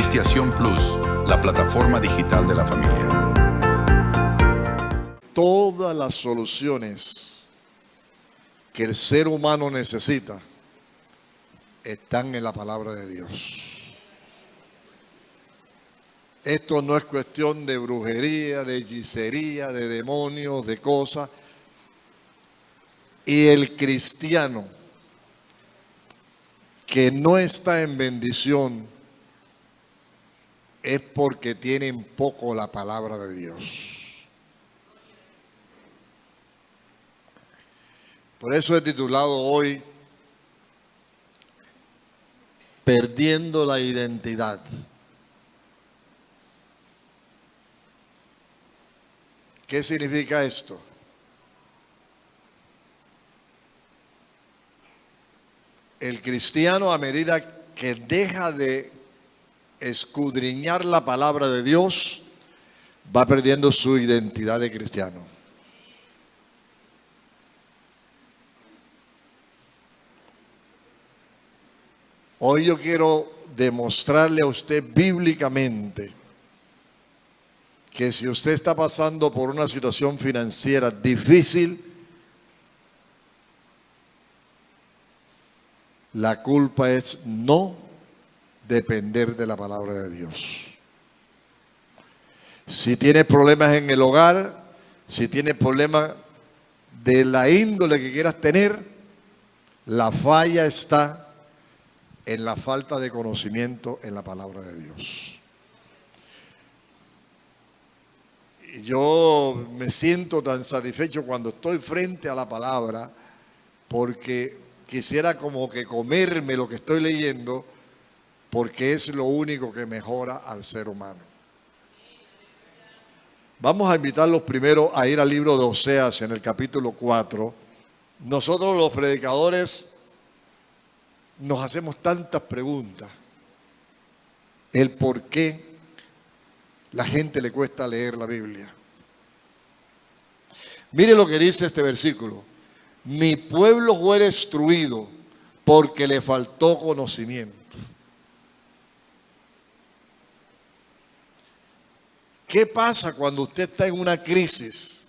Cristiación Plus, la plataforma digital de la familia. Todas las soluciones que el ser humano necesita están en la palabra de Dios. Esto no es cuestión de brujería, de hechicería, de demonios, de cosas. Y el cristiano que no está en bendición es porque tienen poco la palabra de Dios. Por eso he titulado hoy Perdiendo la identidad. ¿Qué significa esto? El cristiano, a medida que deja de escudriñar la palabra de Dios, va perdiendo su identidad de cristiano. Hoy yo quiero demostrarle a usted bíblicamente que si usted está pasando por una situación financiera difícil, la culpa es no depender de la palabra de Dios. Si tiene problemas en el hogar, si tiene problemas de la índole que quieras tener, la falla está en la falta de conocimiento en la palabra de Dios. Yo me siento tan satisfecho cuando estoy frente a la palabra, porque quisiera como que comerme lo que estoy leyendo, porque es lo único que mejora al ser humano. Vamos a invitarlos primero a ir al libro de Oseas en el capítulo 4. Nosotros los predicadores nos hacemos tantas preguntas. El por qué la gente le cuesta leer la Biblia. Mire lo que dice este versículo. Mi pueblo fue destruido porque le faltó conocimiento. ¿Qué pasa cuando usted está en una crisis,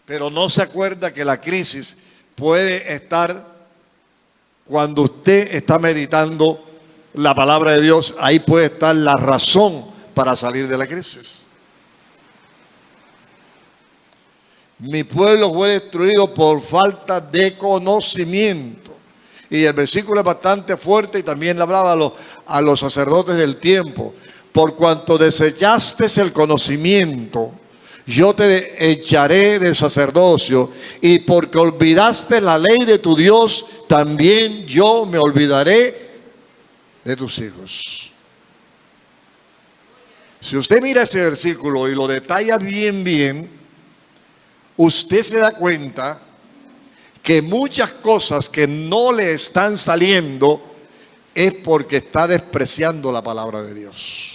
pero no se acuerda que la crisis puede estar cuando usted está meditando la palabra de Dios? Ahí puede estar la razón para salir de la crisis. Mi pueblo fue destruido por falta de conocimiento. Y el versículo es bastante fuerte y también le hablaba a los sacerdotes del tiempo. Por cuanto desechaste el conocimiento, yo te echaré del sacerdocio, y porque olvidaste la ley de tu Dios, también yo me olvidaré de tus hijos. Si usted mira ese versículo y lo detalla bien, usted se da cuenta que muchas cosas que no le están saliendo es porque está despreciando la palabra de Dios.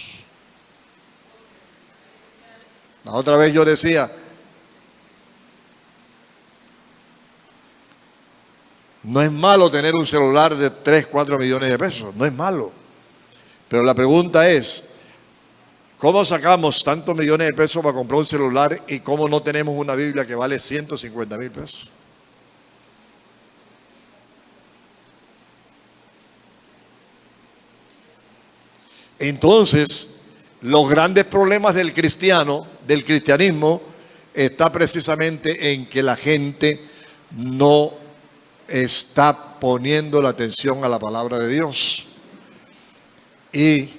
La otra vez yo decía, no es malo tener un celular de 3, 4 millones de pesos, no es malo. Pero la pregunta es, ¿cómo sacamos tantos millones de pesos para comprar un celular y cómo no tenemos una Biblia que vale 150,000 pesos? Entonces, los grandes problemas del cristianismo, está precisamente en que la gente no está poniendo la atención a la palabra de Dios. Y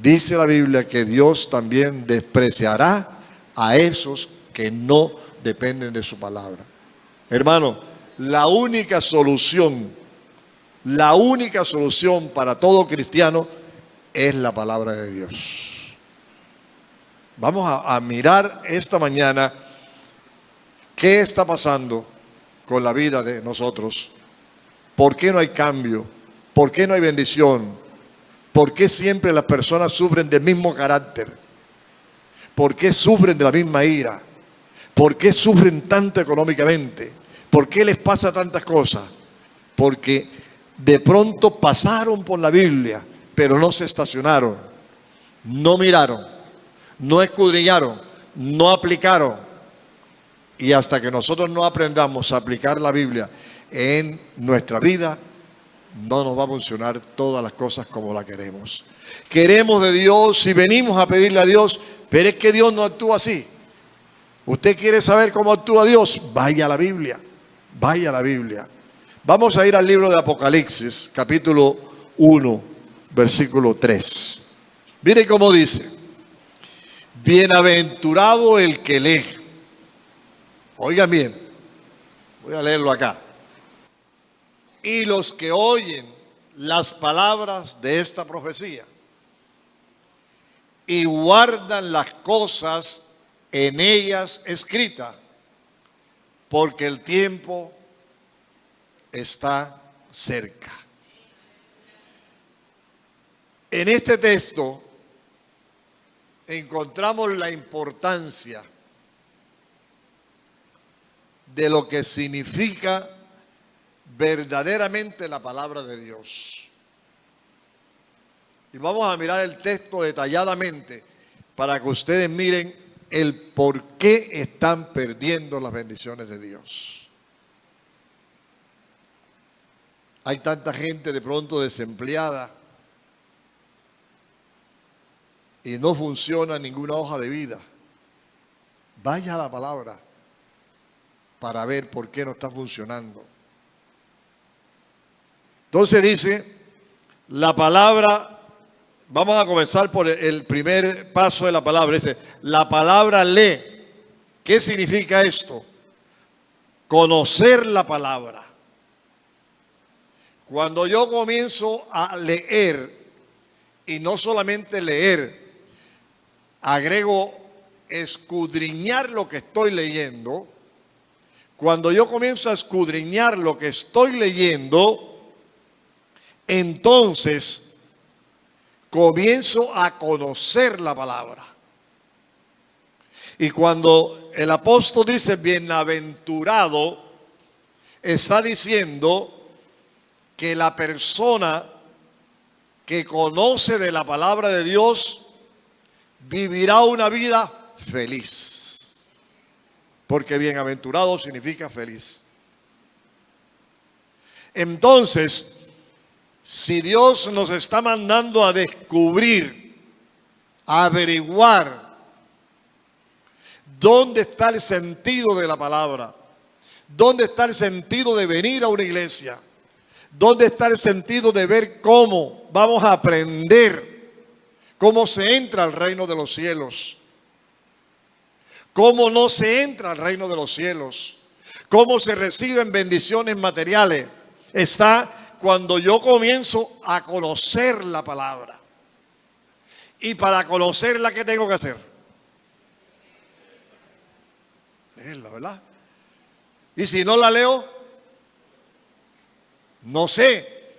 dice la Biblia que Dios también despreciará a esos que no dependen de su palabra. Hermano, la única solución para todo cristiano es la palabra de Dios. Vamos a mirar esta mañana qué está pasando con la vida de nosotros. ¿Por qué no hay cambio? ¿Por qué no hay bendición? ¿Por qué siempre las personas sufren del mismo carácter? ¿Por qué sufren de la misma ira? ¿Por qué sufren tanto económicamente? ¿Por qué les pasa tantas cosas? Porque de pronto pasaron por la Biblia, pero no se estacionaron, no miraron, no escudriñaron, no aplicaron. Y hasta que nosotros no aprendamos a aplicar la Biblia en nuestra vida, no nos va a funcionar todas las cosas como la queremos. Queremos de Dios y venimos a pedirle a Dios, pero es que Dios no actúa así. ¿Usted quiere saber cómo actúa Dios? Vaya a la Biblia, vaya a la Biblia. Vamos a ir al libro de Apocalipsis, capítulo 1, versículo 3. Mire cómo dice: bienaventurado el que lee. Oigan bien, voy a leerlo acá. Y los que oyen las palabras de esta profecía y guardan las cosas en ellas escritas, porque el tiempo está cerca. En este texto encontramos la importancia de lo que significa verdaderamente la palabra de Dios. Y vamos a mirar el texto detalladamente para que ustedes miren el por qué están perdiendo las bendiciones de Dios. Hay tanta gente de pronto desempleada y no funciona ninguna hoja de vida. Vaya a la palabra para ver por qué no está funcionando. Entonces dice la palabra, vamos a comenzar por el primer paso de la palabra. Dice, la palabra lee. ¿Qué significa esto? Conocer la palabra. Cuando yo comienzo a leer, y no solamente leer, agrego escudriñar lo que estoy leyendo. Cuando yo comienzo a escudriñar lo que estoy leyendo, entonces comienzo a conocer la palabra. Y cuando el apóstol dice bienaventurado, está diciendo que la persona que conoce de la palabra de Dios vivirá una vida feliz. Porque bienaventurado significa feliz. Entonces, si Dios nos está mandando a descubrir, a averiguar dónde está el sentido de la palabra, dónde está el sentido de venir a una iglesia, dónde está el sentido de ver cómo vamos a aprender cómo se entra al reino de los cielos, cómo no se entra al reino de los cielos, cómo se reciben bendiciones materiales, está cuando yo comienzo a conocer la palabra. Y para conocerla, ¿qué tengo que hacer? Leerla, ¿verdad? Y si no la leo, no sé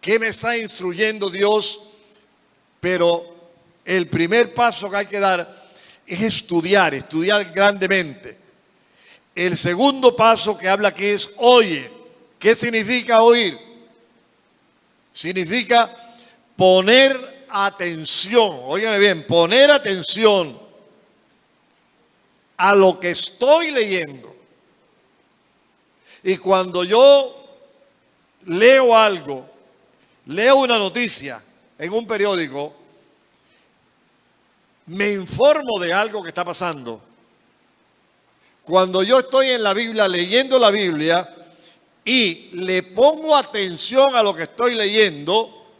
qué me está instruyendo Dios, pero el primer paso que hay que dar es estudiar grandemente. El segundo paso que habla aquí es oye. ¿Qué significa oír? Significa poner atención, óigame bien, poner atención a lo que estoy leyendo. Y cuando yo leo algo, leo una noticia en un periódico, me informo de algo que está pasando. Cuando yo estoy en la Biblia, leyendo la Biblia, y le pongo atención a lo que estoy leyendo,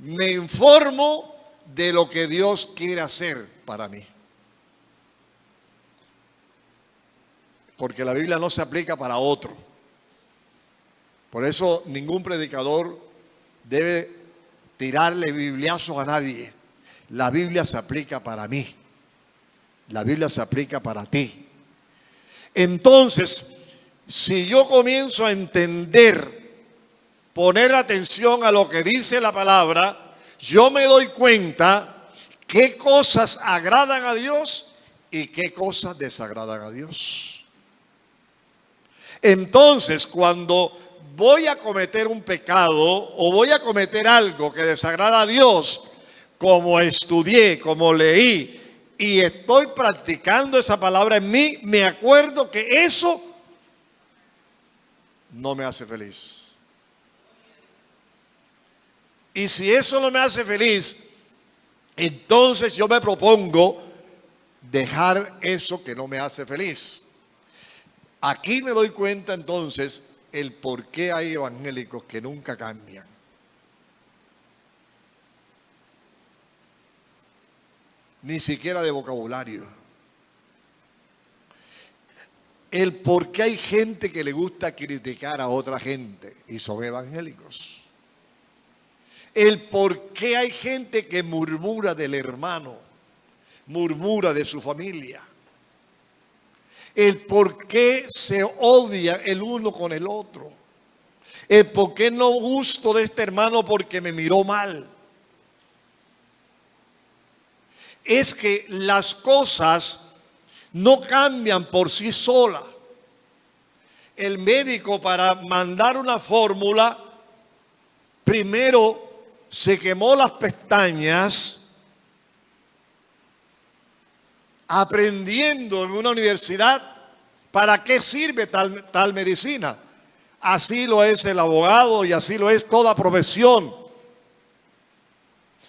me informo de lo que Dios quiere hacer para mí. Porque la Biblia no se aplica para otro. Por eso ningún predicador debe tirarle bibliazos a nadie. La Biblia se aplica para mí. La Biblia se aplica para ti. Entonces, si yo comienzo a entender, poner atención a lo que dice la palabra, yo me doy cuenta qué cosas agradan a Dios y qué cosas desagradan a Dios. Entonces, cuando voy a cometer un pecado o voy a cometer algo que desagrada a Dios, como estudié, como leí y estoy practicando esa palabra en mí, me acuerdo que eso no me hace feliz. Y si eso no me hace feliz, entonces yo me propongo dejar eso que no me hace feliz. Aquí me doy cuenta entonces el por qué hay evangélicos que nunca cambian. Ni siquiera de vocabulario. El por qué hay gente que le gusta criticar a otra gente y son evangélicos. El por qué hay gente que murmura del hermano, murmura de su familia. El por qué se odia el uno con el otro. El por qué no gusto de este hermano porque me miró mal. Es que las cosas no cambian por sí solas. El médico, para mandar una fórmula, primero se quemó las pestañas aprendiendo en una universidad para qué sirve tal medicina. Así lo es el abogado y así lo es toda profesión.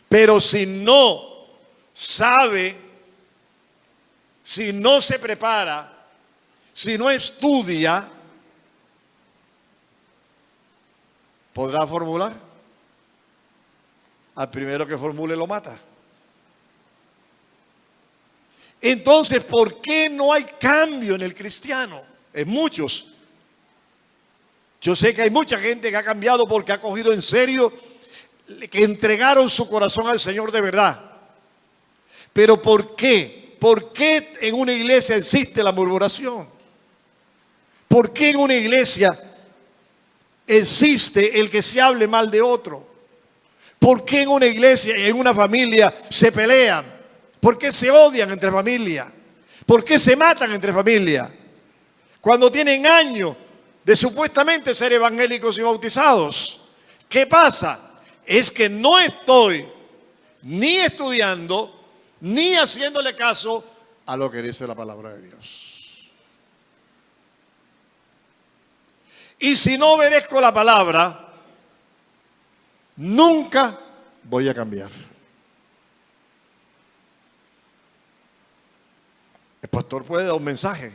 Pero si no sabe, si no se prepara, si no estudia, ¿podrá formular? Al primero que formule lo mata. Entonces, ¿por qué no hay cambio en el cristiano? En muchos. Yo sé que hay mucha gente que ha cambiado porque ha cogido en serio, que entregaron su corazón al Señor de verdad. Pero ¿por qué? ¿Por qué en una iglesia existe la murmuración? ¿Por qué en una iglesia existe el que se hable mal de otro? ¿Por qué en una iglesia y en una familia se pelean? ¿Por qué se odian entre familias? ¿Por qué se matan entre familias? Cuando tienen años de supuestamente ser evangélicos y bautizados. ¿Qué pasa? Es que no estoy ni estudiando ni haciéndole caso a lo que dice la palabra de Dios. Y si no obedezco la palabra, nunca voy a cambiar. El pastor puede dar un mensaje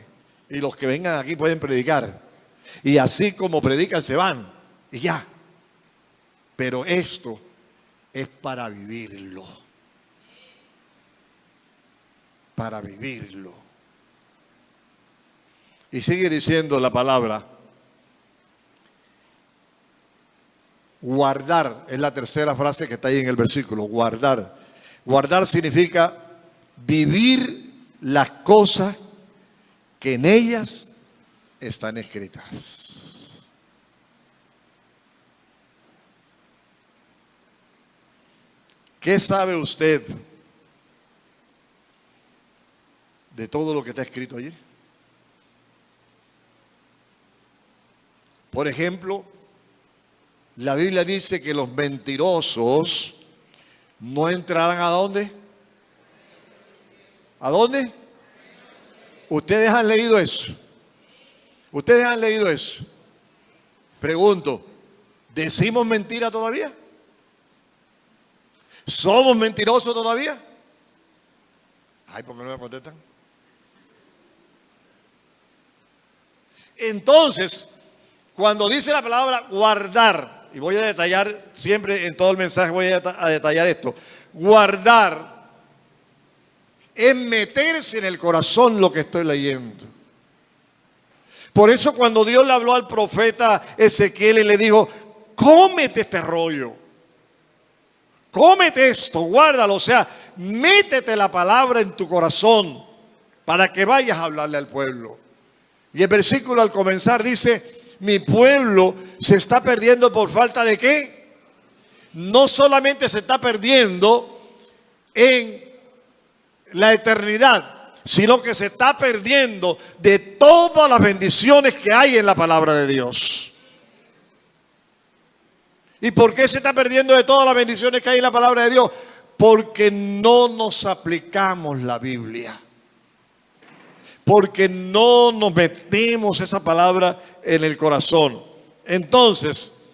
y los que vengan aquí pueden predicar. Y así como predican se van y ya. Pero esto es para vivirlo. Para vivirlo. Y sigue diciendo la palabra. Guardar es la tercera frase que está ahí en el versículo. Guardar. Guardar significa vivir las cosas que en ellas están escritas. ¿Qué sabe usted de todo lo que está escrito allí? Por ejemplo, la Biblia dice que los mentirosos no entrarán ¿a dónde? ¿A dónde? ¿Ustedes han leído eso? ¿Ustedes han leído eso? Pregunto, ¿decimos mentira todavía? ¿Somos mentirosos todavía? Ay, ¿por qué no me contestan? Entonces, cuando dice la palabra guardar, y voy a detallar siempre en todo el mensaje, voy a detallar esto. Guardar es meterse en el corazón lo que estoy leyendo. Por eso cuando Dios le habló al profeta Ezequiel y le dijo, cómete este rollo, cómete esto, guárdalo, o sea, métete la palabra en tu corazón para que vayas a hablarle al pueblo. Y el versículo al comenzar dice, mi pueblo se está perdiendo por falta de ¿qué? No solamente se está perdiendo en la eternidad, sino que se está perdiendo de todas las bendiciones que hay en la palabra de Dios. ¿Y por qué se está perdiendo de todas las bendiciones que hay en la palabra de Dios? Porque no nos aplicamos la Biblia. Porque no nos metemos esa palabra en el corazón. Entonces,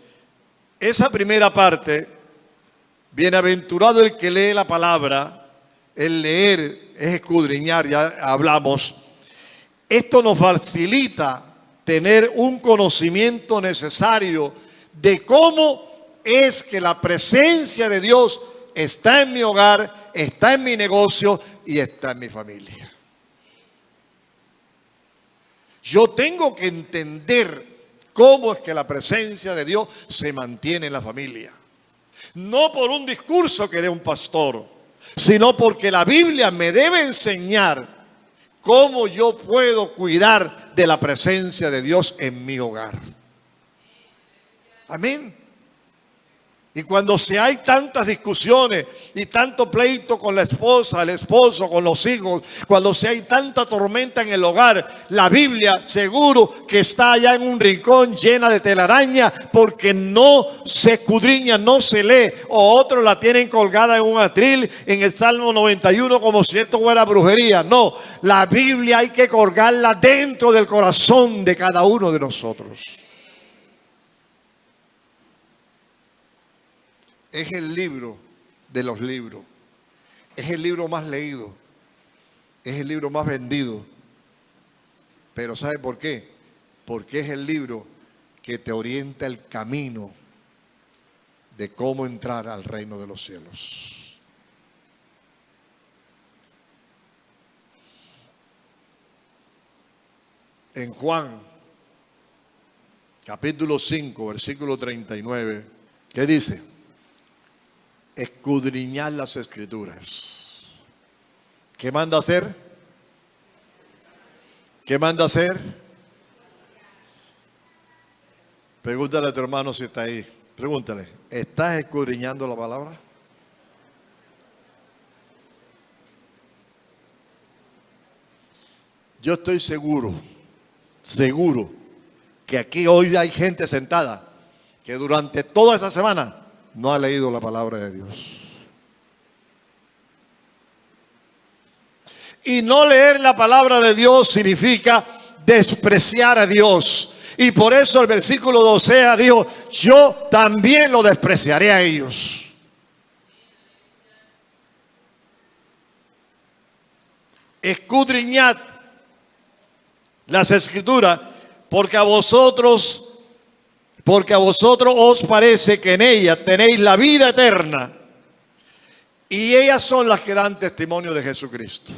esa primera parte, bienaventurado el que lee la palabra, el leer es escudriñar, ya hablamos. Esto nos facilita tener un conocimiento necesario de cómo es que la presencia de Dios está en mi hogar, está en mi negocio y está en mi familia. Yo tengo que entender cómo es que la presencia de Dios se mantiene en la familia. No por un discurso que dé un pastor, sino porque la Biblia me debe enseñar cómo yo puedo cuidar de la presencia de Dios en mi hogar. Amén. Y cuando hay tantas discusiones y tanto pleito con la esposa, el esposo, con los hijos, cuando hay tanta tormenta en el hogar, la Biblia seguro que está allá en un rincón llena de telaraña porque no se escudriña, no se lee, o otros la tienen colgada en un atril en el Salmo 91 como si esto fuera brujería. No, la Biblia hay que colgarla dentro del corazón de cada uno de nosotros. Es el libro de los libros. Es el libro más leído. Es el libro más vendido. Pero ¿sabe por qué? Porque es el libro que te orienta el camino de cómo entrar al reino de los cielos. En Juan, capítulo 5, versículo 39, ¿qué dice? Escudriñar las escrituras. ¿Qué manda hacer? ¿Qué manda hacer? Pregúntale a tu hermano si está ahí. Pregúntale, ¿estás escudriñando la palabra? Yo estoy seguro que aquí hoy hay gente sentada que durante toda esta semana no ha leído la palabra de Dios. Y no leer la palabra de Dios significa despreciar a Dios. Y por eso el versículo 12 dijo, yo también lo despreciaré a ellos. Escudriñad las escrituras, porque a vosotros os parece que en ellas tenéis la vida eterna, y ellas son las que dan testimonio de Jesucristo.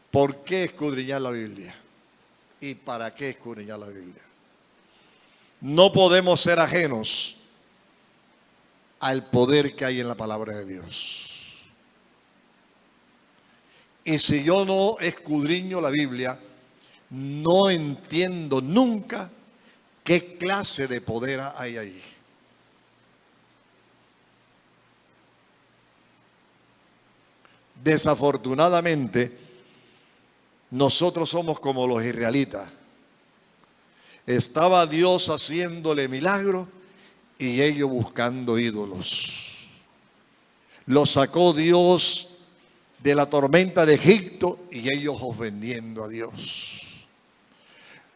¿Por qué escudriñar la Biblia? ¿Y para qué escudriñar la Biblia? No podemos ser ajenos al poder que hay en la palabra de Dios. Y si yo no escudriño la Biblia, no entiendo nunca qué clase de poder hay ahí. Desafortunadamente, nosotros somos como los israelitas. Estaba Dios haciéndole milagros y ellos buscando ídolos. Los sacó Dios de la tormenta de Egipto y ellos ofendiendo a Dios.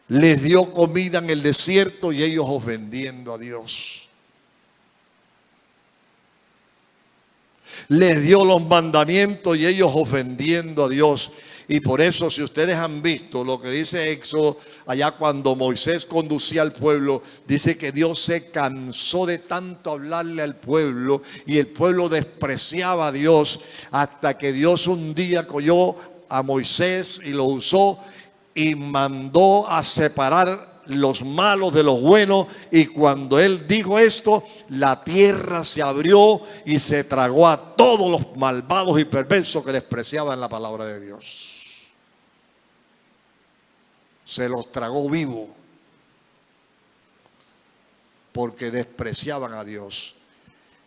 Les dio comida en el desierto y ellos ofendiendo a Dios. Les dio los mandamientos y ellos ofendiendo a Dios. Y por eso, si ustedes han visto lo que dice Éxodo, allá cuando Moisés conducía al pueblo, dice que Dios se cansó de tanto hablarle al pueblo y el pueblo despreciaba a Dios, hasta que Dios un día cogió a Moisés y lo usó y mandó a separar los malos de los buenos. Y cuando él dijo esto, la tierra se abrió y se tragó a todos los malvados y perversos que despreciaban la palabra de Dios. Se los tragó vivo porque despreciaban a Dios.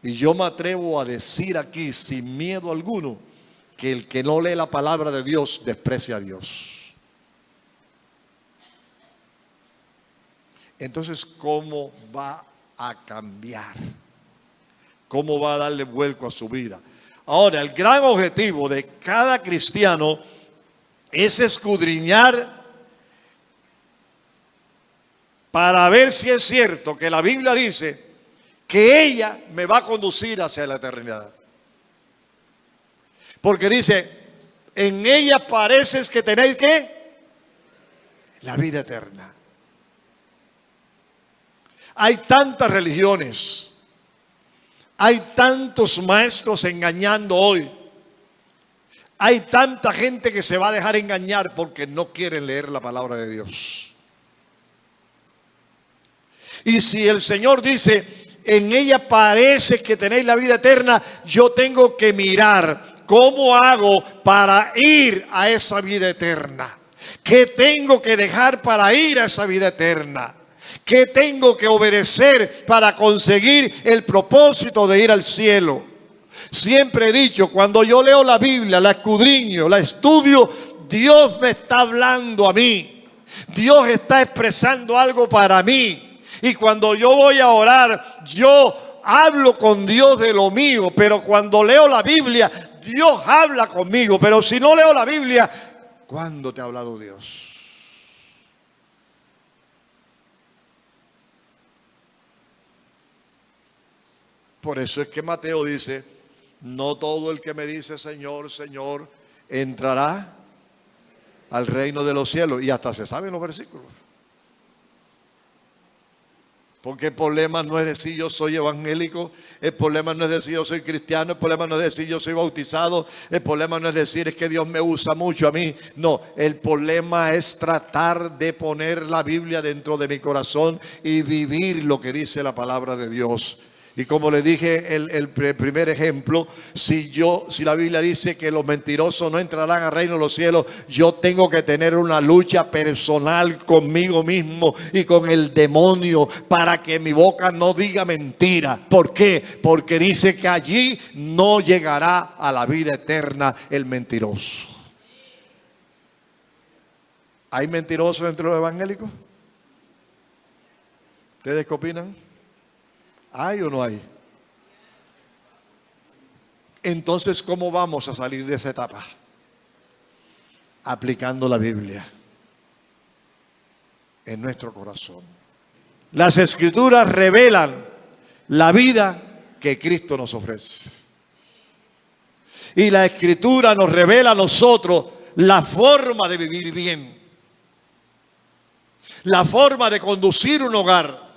Y yo me atrevo a decir aquí sin miedo alguno que el que no lee la palabra de Dios desprecia a Dios. entonces ¿cómo va a cambiar? ¿Cómo va a darle vuelco a su vida? Ahora, el gran objetivo de cada cristiano es escudriñar para ver si es cierto que la Biblia dice que ella me va a conducir hacia la eternidad. Porque dice, en ella pareces que tenéis ¿qué? La vida eterna. Hay tantas religiones, hay tantos maestros engañando hoy, hay tanta gente que se va a dejar engañar porque no quieren leer la palabra de Dios. Y si el Señor dice, en ella parece que tenéis la vida eterna, yo tengo que mirar cómo hago para ir a esa vida eterna. ¿Qué tengo que dejar para ir a esa vida eterna? ¿Qué tengo que obedecer para conseguir el propósito de ir al cielo? Siempre he dicho, cuando yo leo la Biblia, la escudriño, la estudio, Dios me está hablando a mí. Dios está expresando algo para mí. Y cuando yo voy a orar, yo hablo con Dios de lo mío. Pero cuando leo la Biblia, Dios habla conmigo. Pero si no leo la Biblia, ¿cuándo te ha hablado Dios? Por eso es que Mateo dice, no todo el que me dice Señor, Señor, entrará al reino de los cielos. Y hasta se saben los versículos. Porque el problema no es decir yo soy evangélico, el problema no es decir yo soy cristiano, el problema no es decir yo soy bautizado, el problema no es decir es que Dios me usa mucho a mí. No, el problema es tratar de poner la Biblia dentro de mi corazón y vivir lo que dice la palabra de Dios. Y como le dije el primer ejemplo, si la Biblia dice que los mentirosos no entrarán al reino de los cielos, yo tengo que tener una lucha personal conmigo mismo y con el demonio para que mi boca no diga mentira. ¿Por qué? Porque dice que allí no llegará a la vida eterna el mentiroso. ¿Hay mentirosos entre los evangélicos? ¿Ustedes qué opinan? ¿Hay o no hay? Entonces, ¿cómo vamos a salir de esa etapa? Aplicando la Biblia en nuestro corazón. Las Escrituras revelan la vida que Cristo nos ofrece. Y la Escritura nos revela a nosotros la forma de vivir bien, la forma de conducir un hogar.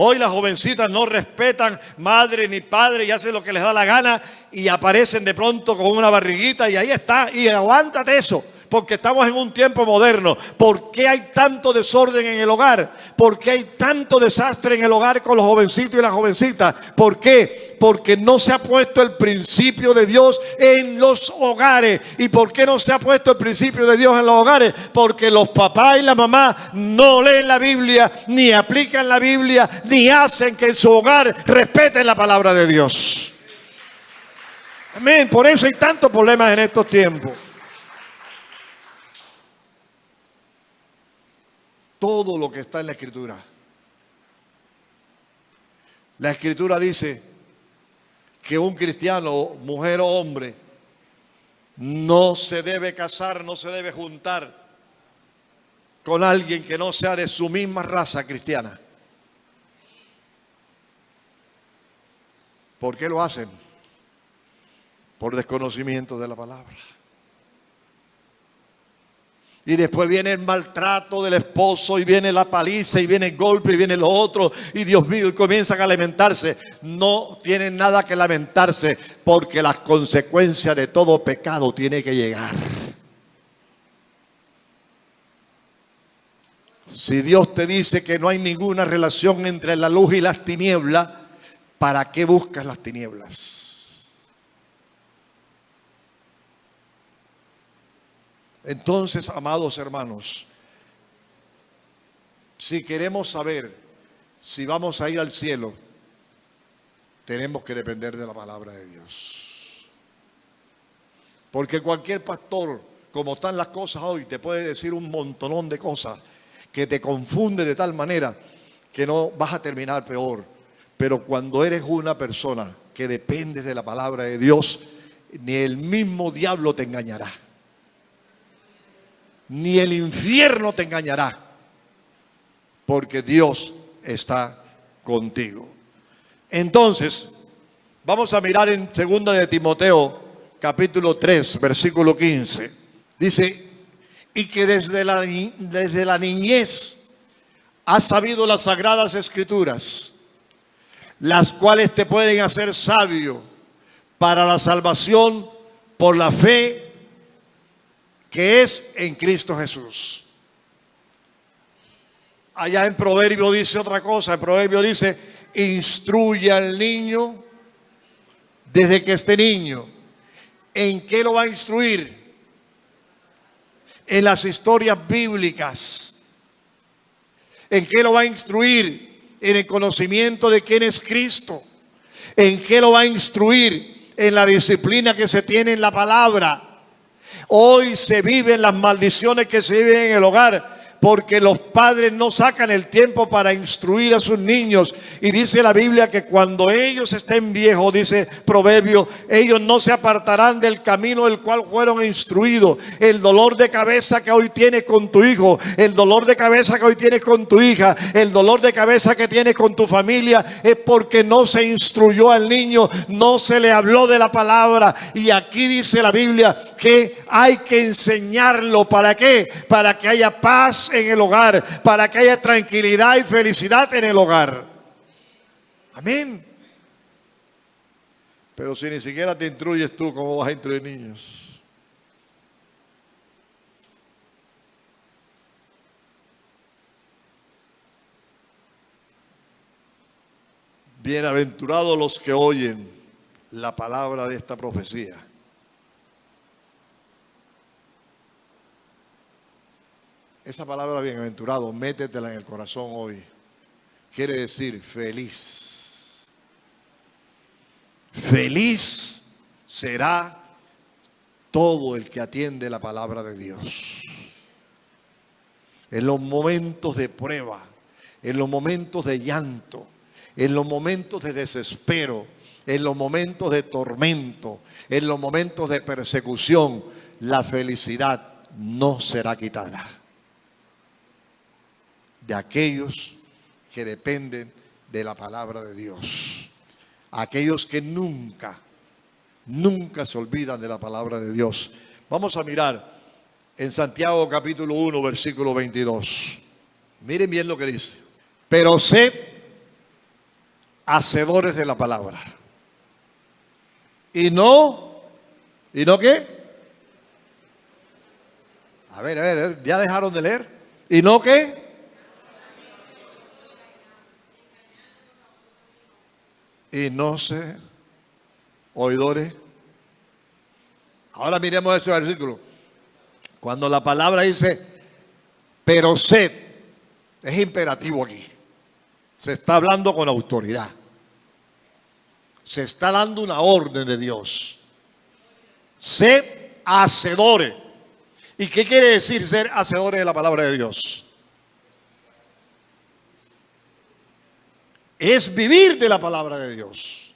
Hoy las jovencitas no respetan madre ni padre y hacen lo que les da la gana y aparecen de pronto con una barriguita y ahí está, y aguántate eso, porque estamos en un tiempo moderno. ¿Por qué hay tanto desorden en el hogar? ¿Por qué hay tanto desastre en el hogar con los jovencitos y las jovencitas? ¿Por qué? Porque no se ha puesto el principio de Dios en los hogares. ¿Y por qué no se ha puesto el principio de Dios en los hogares? Porque los papás y la mamá no leen la Biblia, ni aplican la Biblia, ni hacen que en su hogar respeten la palabra de Dios. Amén. Por eso hay tantos problemas en estos tiempos. Todo lo que está en la Escritura. La Escritura dice que un cristiano, mujer o hombre, no se debe casar, no se debe juntar con alguien que no sea de su misma raza cristiana. ¿Por qué lo hacen? Por desconocimiento de la palabra. Y después viene el maltrato del esposo, y viene la paliza, y viene el golpe, y viene lo otro, y Dios mío, y comienzan a lamentarse. No tienen nada que lamentarse, porque las consecuencias de todo pecado tienen que llegar. Si Dios te dice que no hay ninguna relación entre la luz y las tinieblas, ¿para qué buscas las tinieblas? Entonces, amados hermanos, si queremos saber si vamos a ir al cielo, tenemos que depender de la palabra de Dios. Porque cualquier pastor, como están las cosas hoy, te puede decir un montonón de cosas que te confunde de tal manera que no vas a terminar peor. Pero cuando eres una persona que depende de la palabra de Dios, ni el mismo diablo te engañará, ni el infierno te engañará, porque Dios está contigo. Entonces, vamos a mirar en 2 de Timoteo, capítulo 3, versículo 15. Dice, y que desde la niñez has sabido las sagradas escrituras, las cuales te pueden hacer sabio para la salvación por la fe que es en Cristo Jesús. Allá en Proverbio dice otra cosa. En Proverbio dice, instruye al niño desde que esté niño. ¿En qué lo va a instruir? En las historias bíblicas. ¿En qué lo va a instruir? En el conocimiento de quién es Cristo. ¿En qué lo va a instruir? En la disciplina que se tiene en la palabra. Hoy se viven las maldiciones que se viven en el hogar, porque los padres no sacan el tiempo para instruir a sus niños. Y dice la Biblia que cuando ellos estén viejos, dice Proverbio, ellos no se apartarán del camino del cual fueron instruidos. El dolor de cabeza que hoy tienes con tu hijo, el dolor de cabeza que hoy tienes con tu hija, el dolor de cabeza que tienes con tu familia, es porque no se instruyó al niño, no se le habló de la palabra. Y aquí dice la Biblia que hay que enseñarlo. ¿Para qué? Para que haya paz en el hogar, para que haya tranquilidad y felicidad en el hogar. Amén. Pero si ni siquiera te instruyes tú, ¿cómo vas a instruir niños? Bienaventurados los que oyen la palabra de esta profecía. Esa palabra bienaventurado, métetela en el corazón hoy. Quiere decir feliz. Feliz será todo el que atiende la palabra de Dios. En los momentos de prueba, en los momentos de llanto, en los momentos de desespero, en los momentos de tormento, en los momentos de persecución, la felicidad no será quitada de aquellos que dependen de la palabra de Dios. Aquellos que nunca se olvidan de la palabra de Dios. Vamos a mirar en Santiago capítulo 1, versículo 22. Miren bien lo que dice. Pero sed hacedores de la palabra. ¿Y no qué? A ver, ¿ya dejaron de leer? ¿Y no qué? Y no ser oidores. Ahora miremos ese versículo. Cuando la palabra dice, pero sed, es imperativo aquí. Se está hablando con autoridad. Se está dando una orden de Dios. Sed hacedores. ¿Y qué quiere decir ser hacedores de la palabra de Dios? Es vivir de la palabra de Dios.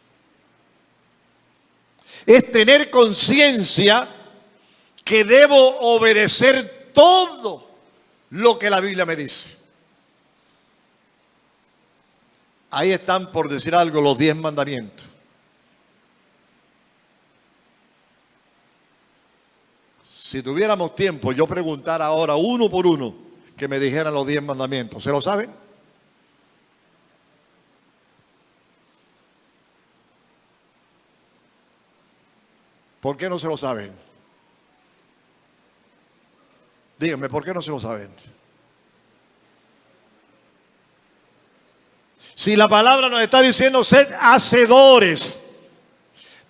Es tener conciencia que debo obedecer todo lo que la Biblia me dice. Ahí están, por decir algo, los 10 mandamientos. Si tuviéramos tiempo, yo preguntara ahora uno por uno que me dijeran los 10 mandamientos. ¿Se lo saben? ¿Por qué no se lo saben? Díganme, ¿por qué no se lo saben? Si la palabra nos está diciendo, sed hacedores,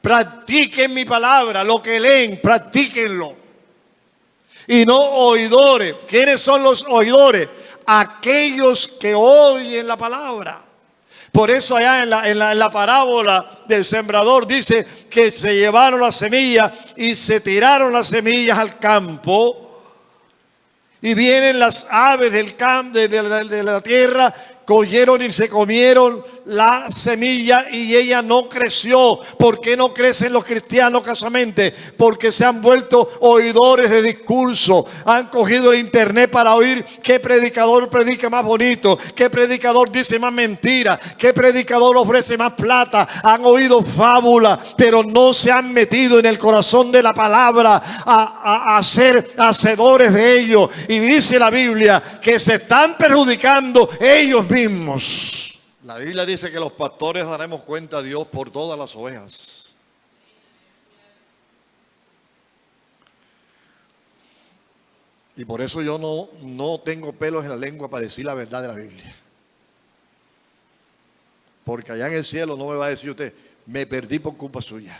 practiquen mi palabra, lo que leen, practíquenlo. Y no oidores. ¿Quiénes son los oidores? Aquellos que oyen la palabra. Por eso allá en la parábola del sembrador dice que se llevaron las semillas y se tiraron las semillas al campo. Y vienen las aves del campo, de la tierra, cogieron y se comieron la semilla y ella no creció. ¿Por qué no crecen los cristianos casamente? Porque se han vuelto oidores de discurso. Han cogido el internet para oír qué predicador predica más bonito, qué predicador dice más mentira, qué predicador ofrece más plata. Han oído fábulas, pero no se han metido en el corazón de la palabra a ser hacedores de ello. Y dice la Biblia que se están perjudicando ellos mismos. La Biblia dice que los pastores daremos cuenta a Dios por todas las ovejas. Y por eso yo no tengo pelos en la lengua para decir la verdad de la Biblia. Porque allá en el cielo no me va a decir usted, me perdí por culpa suya.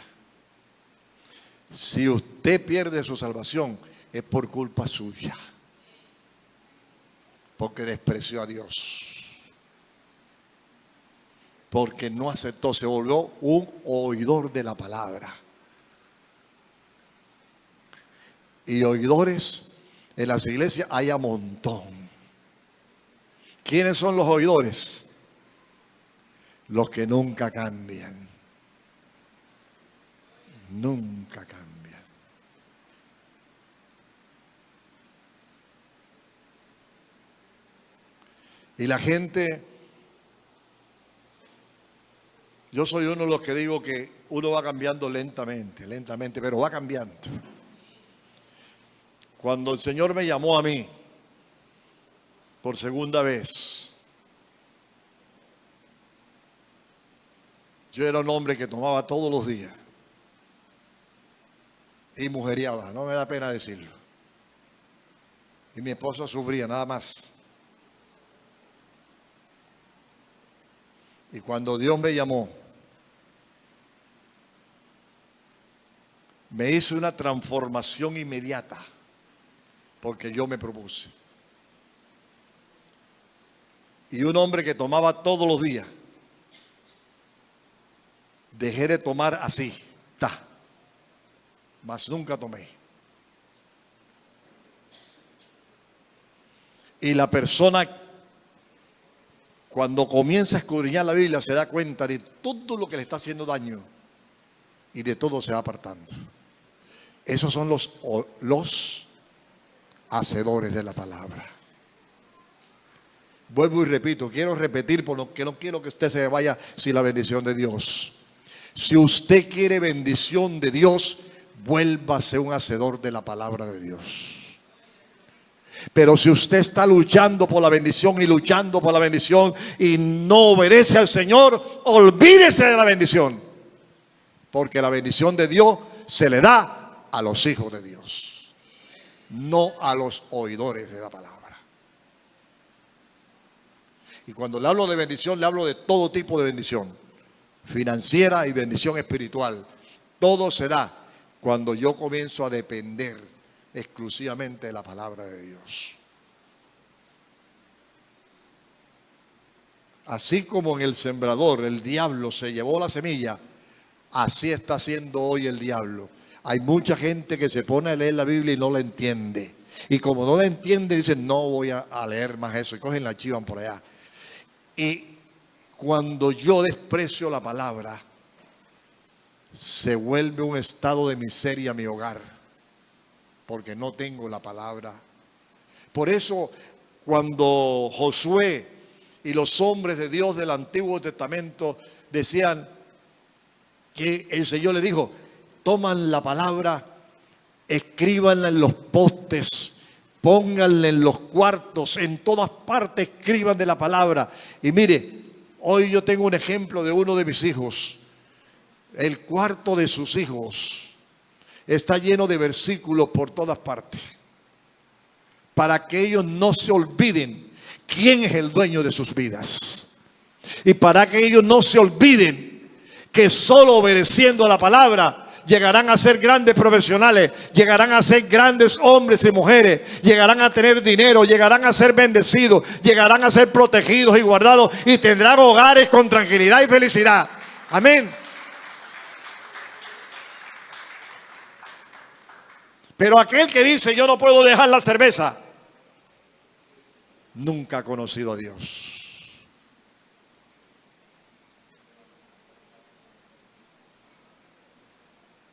Si usted pierde su salvación, es por culpa suya. Porque despreció a Dios. Porque no aceptó, se volvió un oidor de la palabra. Y oidores en las iglesias hay a montón. ¿Quiénes son los oidores? Los que nunca cambian. Nunca cambian. Y la gente... Yo soy uno de los que digo que uno va cambiando lentamente, pero va cambiando. Cuando el Señor me llamó a mí por segunda vez, yo era un hombre que tomaba todos los días y mujeriaba, no me da pena decirlo. Y mi esposa sufría nada más. Y cuando Dios me llamó, me hizo una transformación inmediata, porque yo me propuse. Y un hombre que tomaba todos los días, dejé de tomar así, mas nunca tomé. Y la persona, cuando comienza a escudriñar la Biblia, se da cuenta de todo lo que le está haciendo daño y de todo se va apartando. Esos son los hacedores de la palabra. Vuelvo y repito, quiero repetir porque no quiero que usted se vaya sin la bendición de Dios. Si usted quiere bendición de Dios, vuélvase un hacedor de la palabra de Dios. Pero si usted está luchando por la bendición y luchando por la bendición y no obedece al Señor, olvídese de la bendición. Porque la bendición de Dios se le da a los hijos de Dios, no a los oidores de la palabra. Y cuando le hablo de bendición, le hablo de todo tipo de bendición, financiera y bendición espiritual. Todo se da cuando yo comienzo a depender exclusivamente de la palabra de Dios. Así como en el sembrador el diablo se llevó la semilla, así está haciendo hoy el diablo. Hay mucha gente que se pone a leer la Biblia y no la entiende. Y como no la entiende, dicen, no voy a leer más eso. Y cogen la chivan por allá. Y cuando yo desprecio la palabra, se vuelve un estado de miseria mi hogar. Porque no tengo la palabra. Por eso, cuando Josué y los hombres de Dios del Antiguo Testamento decían que el Señor le dijo, toman la palabra, escríbanla en los postes, pónganla en los cuartos, en todas partes escriban de la palabra. Y mire, hoy yo tengo un ejemplo de uno de mis hijos. El cuarto de sus hijos está lleno de versículos por todas partes, para que ellos no se olviden quién es el dueño de sus vidas, y para que ellos no se olviden que solo obedeciendo a la palabra llegarán a ser grandes profesionales, llegarán a ser grandes hombres y mujeres, llegarán a tener dinero, llegarán a ser bendecidos, llegarán a ser protegidos y guardados y tendrán hogares con tranquilidad y felicidad. Amén. Pero aquel que dice yo no puedo dejar la cerveza, nunca ha conocido a Dios.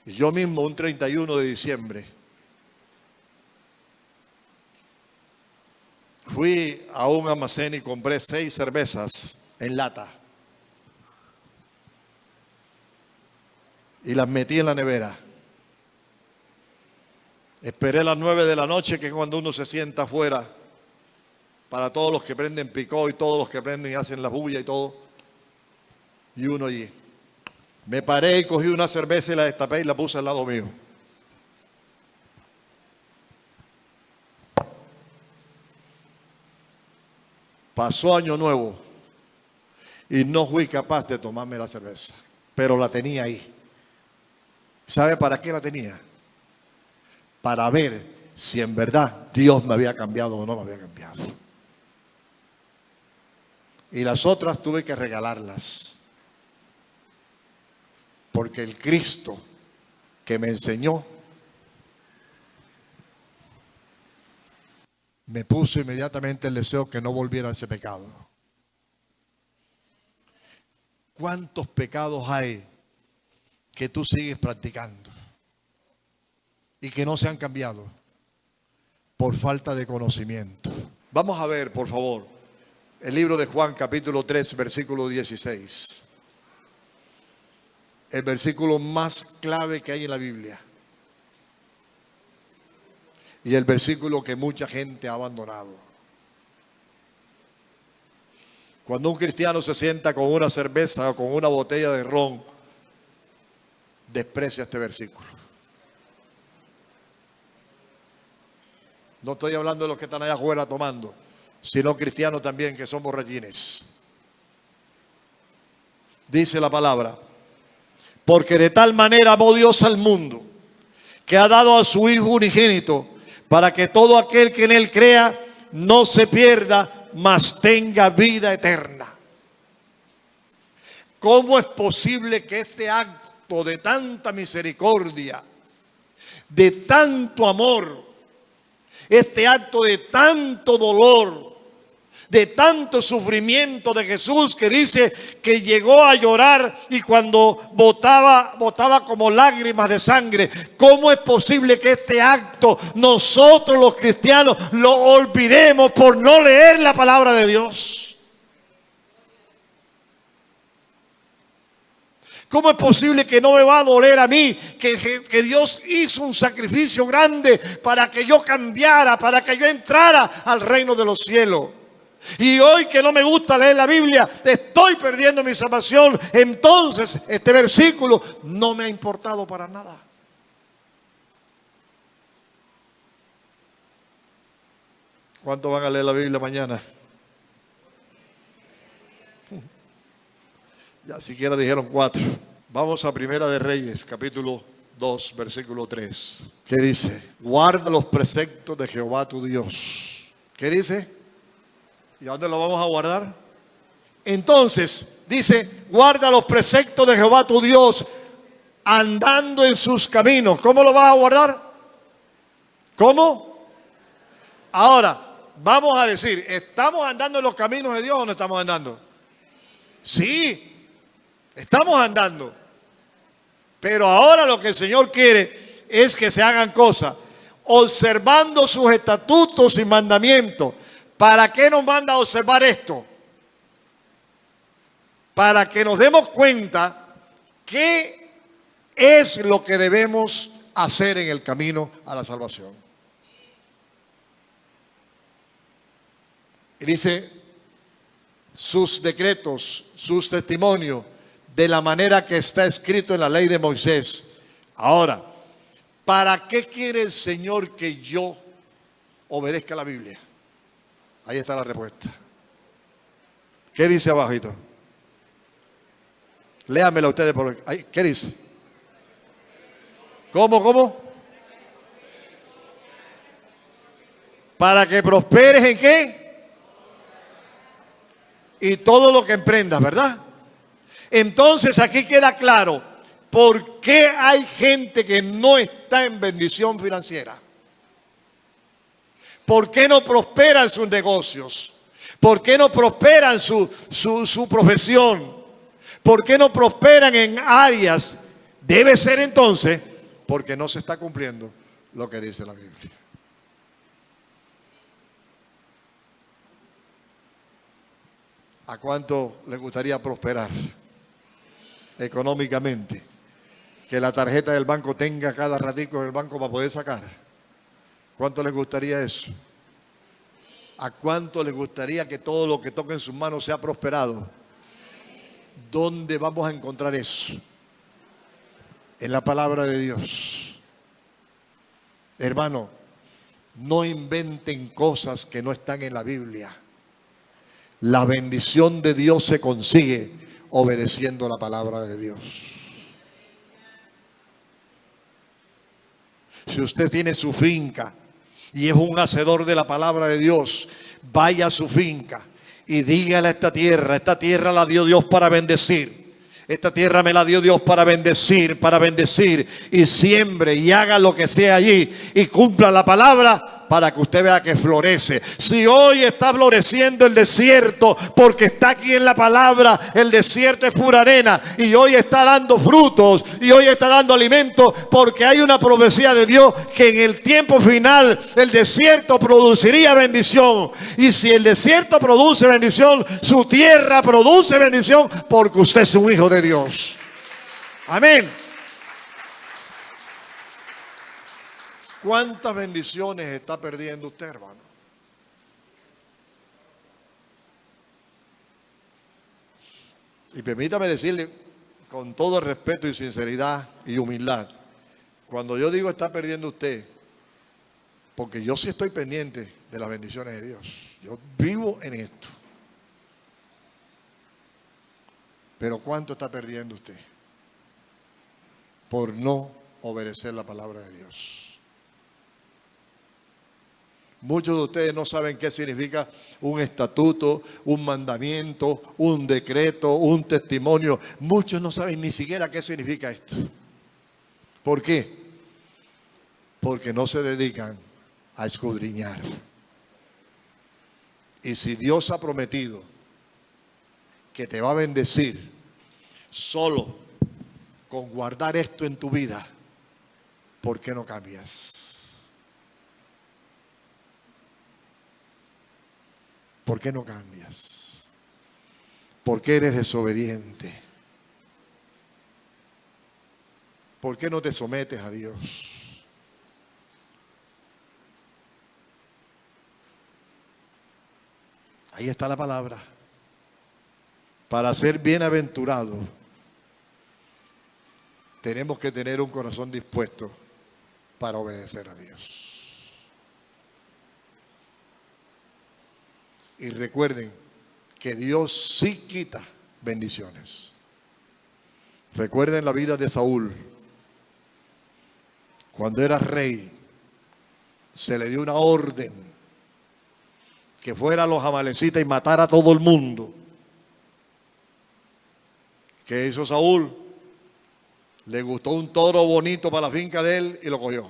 Y yo mismo, un 31 de diciembre, fui a un almacén y compré 6 cervezas en lata. Y las metí en la nevera. Esperé las 9 de la noche, que es cuando uno se sienta afuera, para todos los que prenden picó y todos los que prenden y hacen la bulla y todo. Y uno allí. Me paré y cogí una cerveza y la destapé y la puse al lado mío. Pasó Año Nuevo y no fui capaz de tomarme la cerveza, pero la tenía ahí. ¿Sabe para qué la tenía? Para ver si en verdad Dios me había cambiado o no me había cambiado. Y las otras tuve que regalarlas. Porque el Cristo que me enseñó me puso inmediatamente el deseo que no volviera a ese pecado. ¿Cuántos pecados hay que tú sigues practicando y que no se han cambiado por falta de conocimiento? Vamos a ver, por favor, el libro de Juan, capítulo 3, versículo 16. El versículo más clave que hay en la Biblia. Y el versículo que mucha gente ha abandonado. Cuando un cristiano se sienta con una cerveza o con una botella de ron, desprecia este versículo. No estoy hablando de los que están allá afuera tomando, sino cristianos también que son borrachines. Dice la palabra: porque de tal manera amó Dios al mundo, que ha dado a su Hijo unigénito, para que todo aquel que en Él crea no se pierda, mas tenga vida eterna. ¿Cómo es posible que este acto de tanta misericordia, de tanto amor, este acto de tanto dolor, de tanto sufrimiento de Jesús, que dice que llegó a llorar y cuando botaba como lágrimas de sangre? ¿Cómo es posible que este acto nosotros los cristianos lo olvidemos por no leer la palabra de Dios? ¿Cómo es posible que no me va a doler a mí que Dios hizo un sacrificio grande para que yo cambiara, para que yo entrara al reino de los cielos? Y hoy que no me gusta leer la Biblia, estoy perdiendo mi salvación. Entonces este versículo no me ha importado para nada. ¿Cuántos van a leer la Biblia mañana? Ya siquiera dijeron 4. Vamos a Primera de Reyes, capítulo 2, versículo 3. ¿Qué dice? Guarda los preceptos de Jehová tu Dios. ¿Qué dice? ¿Y a dónde lo vamos a guardar? Entonces, dice, guarda los preceptos de Jehová tu Dios, andando en sus caminos. ¿Cómo lo vas a guardar? ¿Cómo? Ahora, vamos a decir, ¿estamos andando en los caminos de Dios o no estamos andando? Sí, estamos andando. Pero ahora lo que el Señor quiere es que se hagan cosas observando sus estatutos y mandamientos. ¿Para qué nos manda a observar esto? Para que nos demos cuenta qué es lo que debemos hacer en el camino a la salvación. Y dice, sus decretos, sus testimonios, de la manera que está escrito en la ley de Moisés. Ahora, ¿para qué quiere el Señor que yo obedezca la Biblia? Ahí está la respuesta. ¿Qué dice abajito? Léamela ustedes por ahí. ¿Qué dice? ¿Cómo? Para que prosperes ¿en qué? Y todo lo que emprendas, ¿verdad? Entonces aquí queda claro por qué hay gente que no está en bendición financiera. ¿Por qué no prosperan sus negocios? ¿Por qué no prosperan su profesión? ¿Por qué no prosperan en áreas? Debe ser entonces porque no se está cumpliendo lo que dice la Biblia. ¿A cuánto le gustaría prosperar económicamente? Que la tarjeta del banco tenga cada ratico en el banco para poder sacar. ¿Cuánto les gustaría eso? ¿A cuánto les gustaría que todo lo que toque en sus manos sea prosperado? ¿Dónde vamos a encontrar eso? En la palabra de Dios. Hermano, no inventen cosas que no están en la Biblia. La bendición de Dios se consigue obedeciendo la palabra de Dios. Si usted tiene su finca y es un hacedor de la palabra de Dios, vaya a su finca y dígale a esta tierra la dio Dios para bendecir. Esta tierra me la dio Dios para bendecir, y siembre y haga lo que sea allí y cumpla la palabra para que usted vea que florece. Si hoy está floreciendo el desierto, porque está aquí en la palabra, el desierto es pura arena y hoy está dando frutos y hoy está dando alimento, porque hay una profecía de Dios que en el tiempo final el desierto produciría bendición. Y si el desierto produce bendición, su tierra produce bendición, porque usted es un hijo de Dios. Amén. ¿Cuántas bendiciones está perdiendo usted, hermano? Y permítame decirle con todo respeto y sinceridad y humildad, cuando yo digo está perdiendo usted, porque yo sí estoy pendiente de las bendiciones de Dios. Yo vivo en esto. Pero ¿cuánto está perdiendo usted por no obedecer la palabra de Dios? Muchos de ustedes no saben qué significa un estatuto, un mandamiento, un decreto, un testimonio. Muchos no saben ni siquiera qué significa esto. ¿Por qué? Porque no se dedican a escudriñar. Y si Dios ha prometido que te va a bendecir solo con guardar esto en tu vida, ¿por qué no cambias? ¿Por qué no cambias? ¿Por qué eres desobediente? ¿Por qué no te sometes a Dios? Ahí está la palabra. Para ser bienaventurado, tenemos que tener un corazón dispuesto para obedecer a Dios. Y recuerden que Dios sí quita bendiciones. Recuerden la vida de Saúl. Cuando era rey, se le dio una orden que fuera a los amalecitas y matara a todo el mundo. ¿Qué hizo Saúl? Le gustó un toro bonito para la finca de él y lo cogió.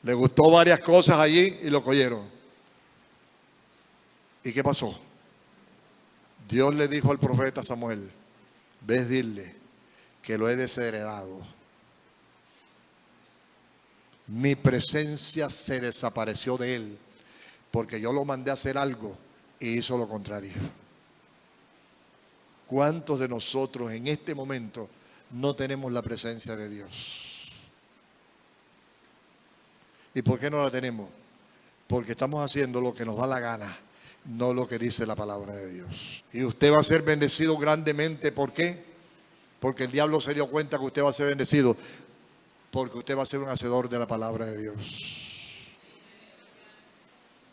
Le gustó varias cosas allí y lo cogieron. ¿Y qué pasó? Dios le dijo al profeta Samuel: ves, dile que lo he desheredado. Mi presencia se desapareció de él porque yo lo mandé a hacer algo y hizo lo contrario. ¿Cuántos de nosotros en este momento no tenemos la presencia de Dios? ¿Y por qué no la tenemos? Porque estamos haciendo lo que nos da la gana, no lo que dice la palabra de Dios. Y usted va a ser bendecido grandemente. ¿Por qué? Porque el diablo se dio cuenta que usted va a ser bendecido, porque usted va a ser un hacedor de la palabra de Dios.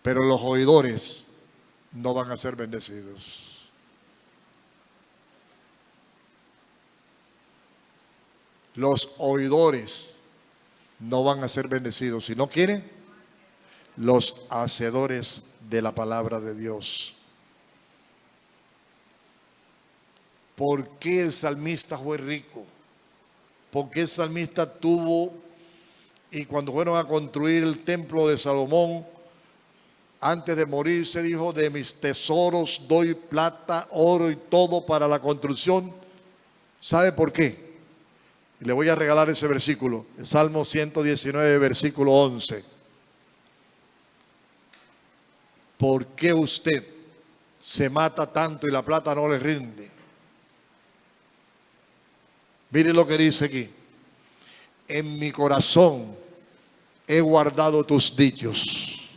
Pero los oidores no van a ser bendecidos. Los oidores no van a ser bendecidos. Si no quieren, los hacedores de la palabra de Dios. ¿Por qué el salmista fue rico? ¿Por qué el salmista tuvo y cuando fueron a construir el templo de Salomón, antes de morir se dijo: de mis tesoros doy plata, oro y todo para la construcción. ¿Sabe por qué? Y le voy a regalar ese versículo, el Salmo 119, versículo 11. ¿Por qué usted se mata tanto y la plata no le rinde? Mire lo que dice aquí: en mi corazón he guardado tus dichos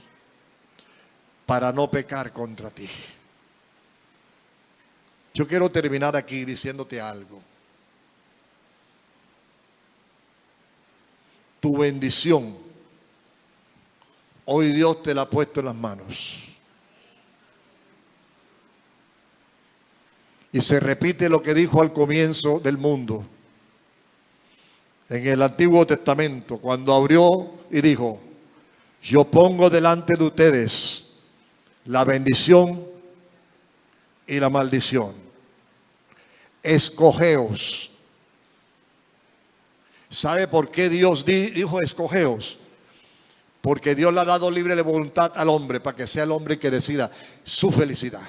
para no pecar contra ti. Yo quiero terminar aquí diciéndote algo. Tu bendición, hoy Dios te la ha puesto en las manos. Y se repite lo que dijo al comienzo del mundo, en el Antiguo Testamento, cuando abrió y dijo: yo pongo delante de ustedes la bendición y la maldición. Escogeos. ¿Sabe por qué Dios dijo escogeos? Porque Dios le ha dado libre de voluntad al hombre para que sea el hombre que decida su felicidad.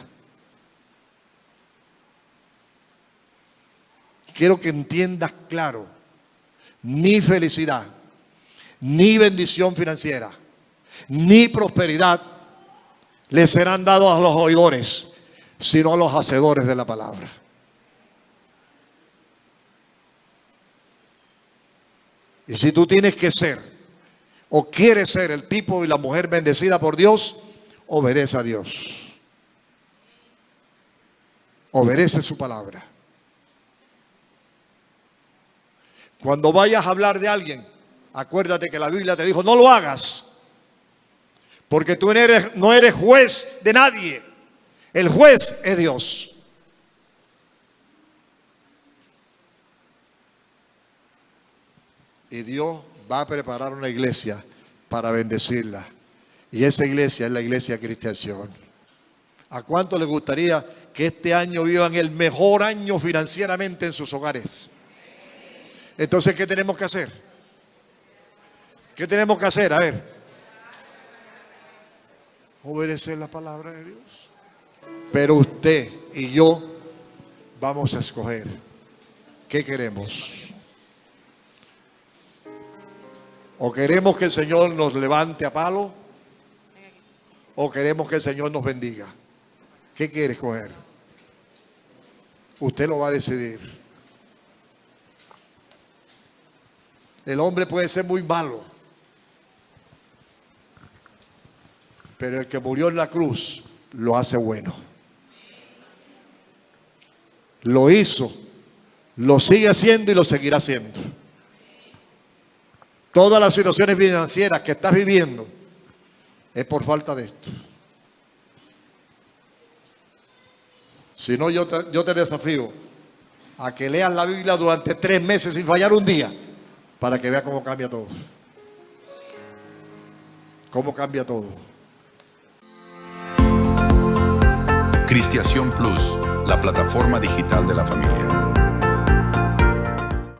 Quiero que entiendas claro: ni felicidad, ni bendición financiera, ni prosperidad le serán dados a los oidores, sino a los hacedores de la palabra. Y si tú tienes que ser o quieres ser el tipo y la mujer bendecida por Dios, obedece a Dios. Obedece su palabra. Cuando vayas a hablar de alguien, acuérdate que la Biblia te dijo: no lo hagas, porque tú no eres juez de nadie. El juez es Dios. Y Dios va a preparar una iglesia para bendecirla. Y esa iglesia es la iglesia Cristiación. ¿A cuánto les gustaría que este año vivan el mejor año financieramente en sus hogares? Entonces, ¿qué tenemos que hacer? ¿Qué tenemos que hacer? A ver. Obedecer la palabra de Dios. Pero usted y yo vamos a escoger qué queremos. O queremos que el Señor nos levante a palo, o queremos que el Señor nos bendiga. ¿Qué quiere escoger? Usted lo va a decidir. El hombre puede ser muy malo, pero el que murió en la cruz lo hace bueno. Lo hizo, lo sigue haciendo y lo seguirá haciendo. Todas las situaciones financieras que estás viviendo es por falta de esto. Si no, yo te desafío a que leas la Biblia durante 3 meses sin fallar un día, para que veas cómo cambia todo. Cómo cambia todo. Cristiación Plus, la plataforma digital de la familia.